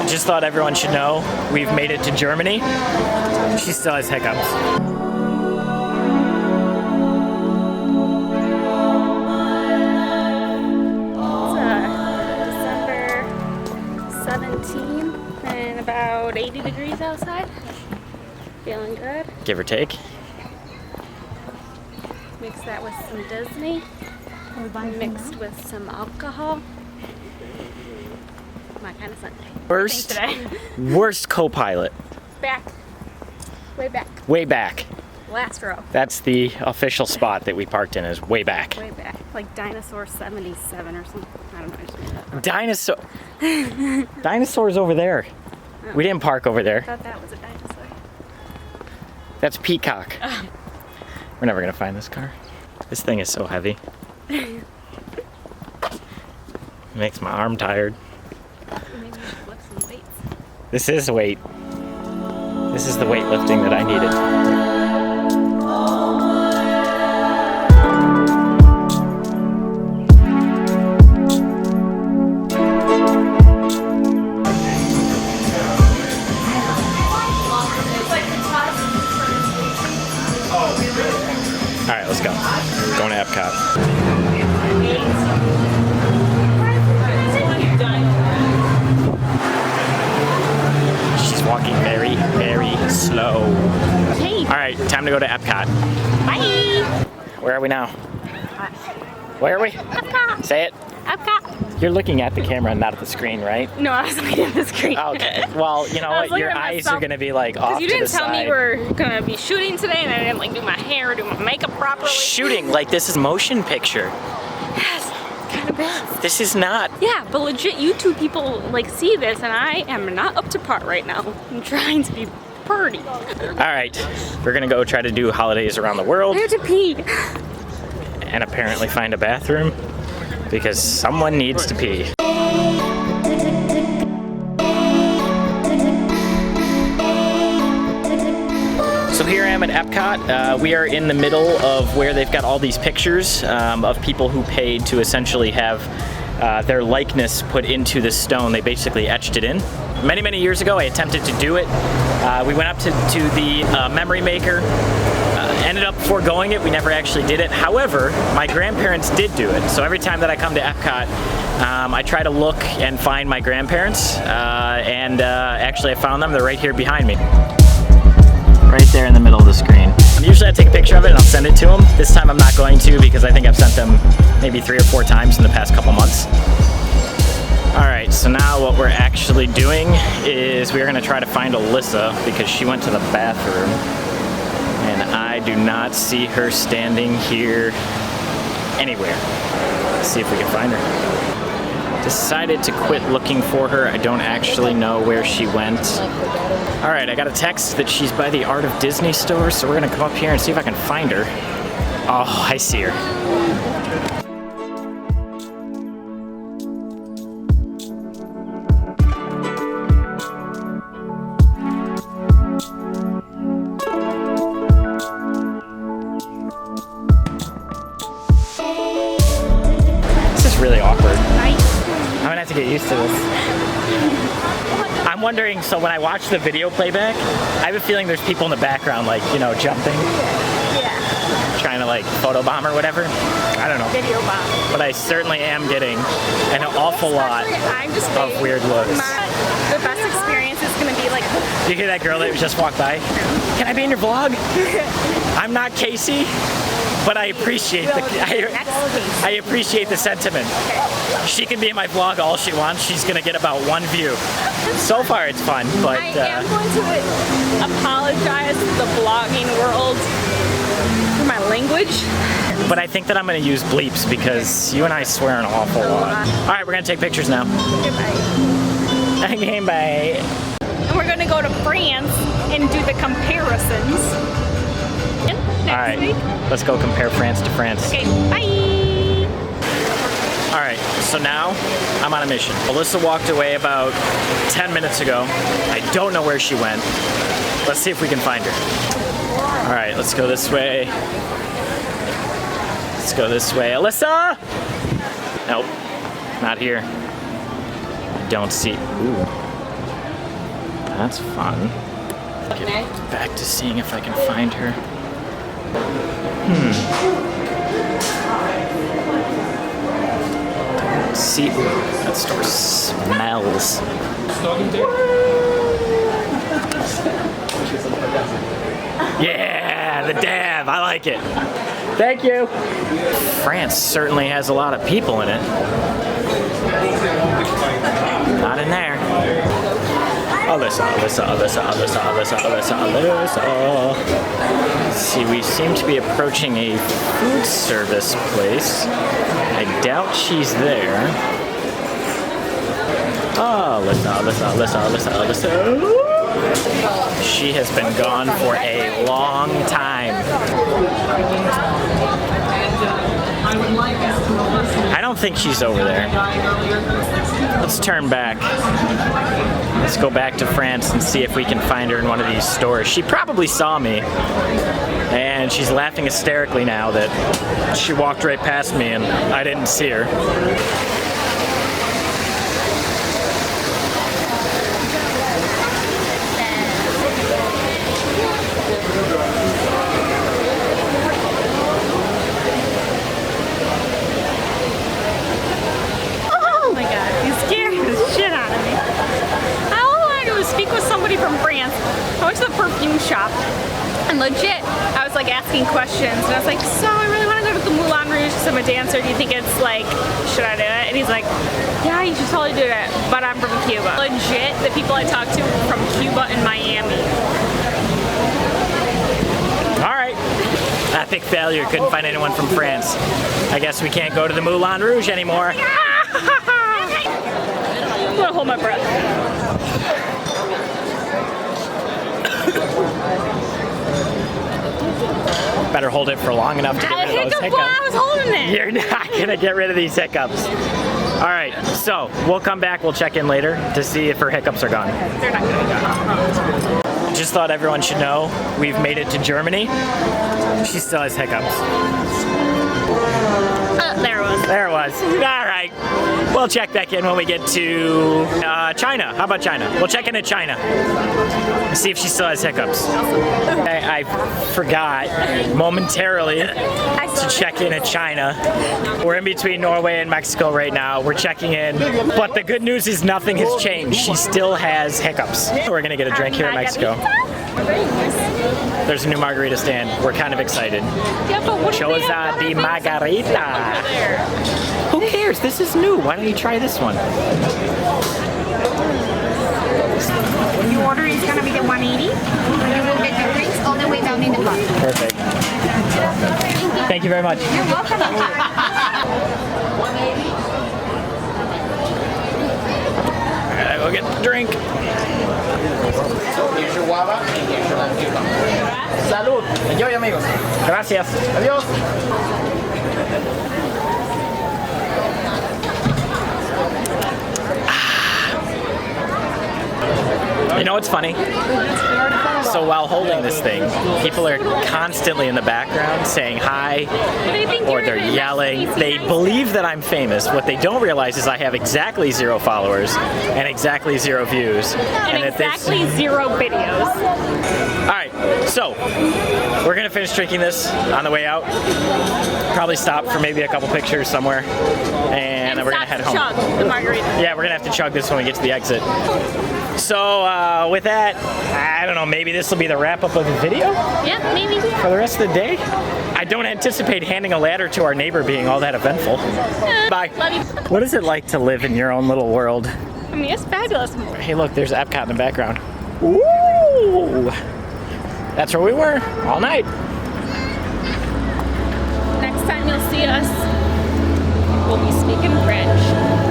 Just thought everyone should know we've made it to Germany. She still has hiccups. It's December 17th and about 80 degrees outside. Feeling good. Give or take. Mix that with some Disney. Mixed with some alcohol. My kind of Sunday. Worst co-pilot. Back. Way back. Way back. Last row. That's the official spot that we parked in, is way back. Way back. Like Dinosaur 77 or something. I don't know. I just made that up. Dinosaur. Dinosaur's over there. Oh. We didn't park over there. I thought that was a dinosaur. That's Peacock. Oh. We're never gonna find this car. This thing is so heavy. It makes my arm tired. Maybe you should lift some weights. This is weight. This is the weightlifting that I needed. All right, let's go. Going to EPCOT. She's walking very, very slow. Hey. All right, time to go to EPCOT. Bye. Where are we now? Where are we? EPCOT. Say it. EPCOT. You're looking at the camera and not at the screen, right? No, I was looking at the screen. Okay. Well, you know what? Your eyes are gonna be like off to the side. You didn't tell me we were gonna be shooting today, and I didn't like do my hair, or do my makeup properly. Shooting like this is motion picture. Yes, kind of bad. This is not. Yeah, but legit, YouTube people like see this, and I am not up to par right now. I'm trying to be pretty. All right, we're gonna go try to do holidays around the world I have to pee. and apparently find a bathroom because someone needs to pee. So here I am at EPCOT. We are in the middle of where they've got all these pictures of people who paid to essentially have their likeness put into the stone. They basically etched it in. Many, many years ago, I attempted to do it. We went up to the memory maker, ended up foregoing it. We never actually did it. However, my grandparents did do it. So every time that I come to EPCOT, I try to look and find my grandparents. Actually, I found them. They're right here behind me. Right there in the middle of the screen. Usually I take a picture of it and I'll send it to them. This time I'm not going to because I think I've sent them maybe 3 or 4 times in the past couple months. Alright, so now what we're actually doing is we're going to try to find Alyssa because she went to the bathroom and I do not see her standing here anywhere. Let's see if we can find her. Decided to quit looking for her. I don't actually know where she went. All right, I got a text that she's by the Art of Disney store, so we're gonna come up here and see if I can find her. Oh, I see her. This is really awkward. I'm gonna have to get used to this. I'm wondering, so when I watch the video playback, I have a feeling there's people in the background, like, you know, jumping. Yeah. Trying to, like, photobomb or whatever. I don't know. Video bomb. But I certainly am getting an awful lot of weird looks. The best experience is gonna be like... You hear that girl that just walked by? Can I be in your vlog? I'm not Casey, but I appreciate I appreciate the sentiment. She can be in my vlog all she wants. She's gonna get about 1 view. So far it's fun, but I am going to apologize to the vlogging world for my language. But I think that I'm gonna use bleeps because you and I swear an awful lot. All right, we're gonna take pictures now. Goodbye. Okay, bye. And we're gonna go to France and do the comparisons. All right, let's go compare France to France. Okay, bye. All right, so now I'm on a mission. Alyssa walked away about 10 minutes ago. I don't know where she went. Let's see if we can find her. All right, let's go this way. Let's go this way. Alyssa! Nope, not here. I don't see, ooh. That's fun. Get back to seeing if I can find her. See, that store smells. Yeah, the dab, I like it. Thank you. France certainly has a lot of people in it. Not in there. Alyssa. Let's see, we seem to be approaching a food service place. I doubt she's there. Oh, Alyssa. She has been gone for a long time. I don't think she's over there. Let's turn back. Let's go back to France and see if we can find her in one of these stores. She probably saw me, and she's laughing hysterically now that she walked right past me and I didn't see her. From France. I went to the perfume shop and legit I was like asking questions and I was like, so I really want to go to the Moulin Rouge because I'm a dancer. Do you think it's like, should I do it? And he's like, yeah, you should totally do it, but I'm from Cuba. Legit, the people I talked to from Cuba and Miami. Alright. Epic failure, couldn't find anyone from France. I guess we can't go to the Moulin Rouge anymore. I'm gonna hold my breath. Better hold it for long enough to get rid of those hiccups. I was holding it. You're not gonna get rid of these hiccups. All right, so we'll come back, we'll check in later to see if her hiccups are gone. They're not gonna be gone. Just thought everyone should know we've made it to Germany. She still has hiccups. There it was. There it was. All right. We'll check back in when we get to China. How about China? We'll check in at China. See if she still has hiccups. I forgot momentarily to check in at China. We're in between Norway and Mexico right now. We're checking in. But the good news is nothing has changed. She still has hiccups. We're going to get a drink here in Mexico. There's a new margarita stand. We're kind of excited. Choza de Margarita. Who cares? This is new. Why don't you try this one? Your order is going to be the 180. You will get your drinks all the way down in the bar. Perfect. Thank you very much. You're welcome. I gotta go get the drink. Here's your guava and here's your lemon cucumber. Salud. Enjoy, amigos. Gracias. Adiós. You know what's funny? So while holding this thing, people are constantly in the background saying hi, or they're yelling. They believe that I'm famous. What they don't realize is I have exactly 0 followers and exactly 0 views. And exactly 0 videos. Alright, so we're gonna finish drinking this on the way out. Probably stop for maybe a couple pictures somewhere. And then we're gonna head home. Chug the margarita. Yeah, we're gonna have to chug this when we get to the exit. So with that, I don't know, maybe this will be the wrap up of the video? Yeah, maybe. For the rest of the day? I don't anticipate handing a ladder to our neighbor being all that eventful. Bye. Love you. What is it like to live in your own little world? I mean, it's fabulous. Hey look, there's Epcot in the background. Ooh! That's where we were all night. Next time you'll see us, we'll be speaking French.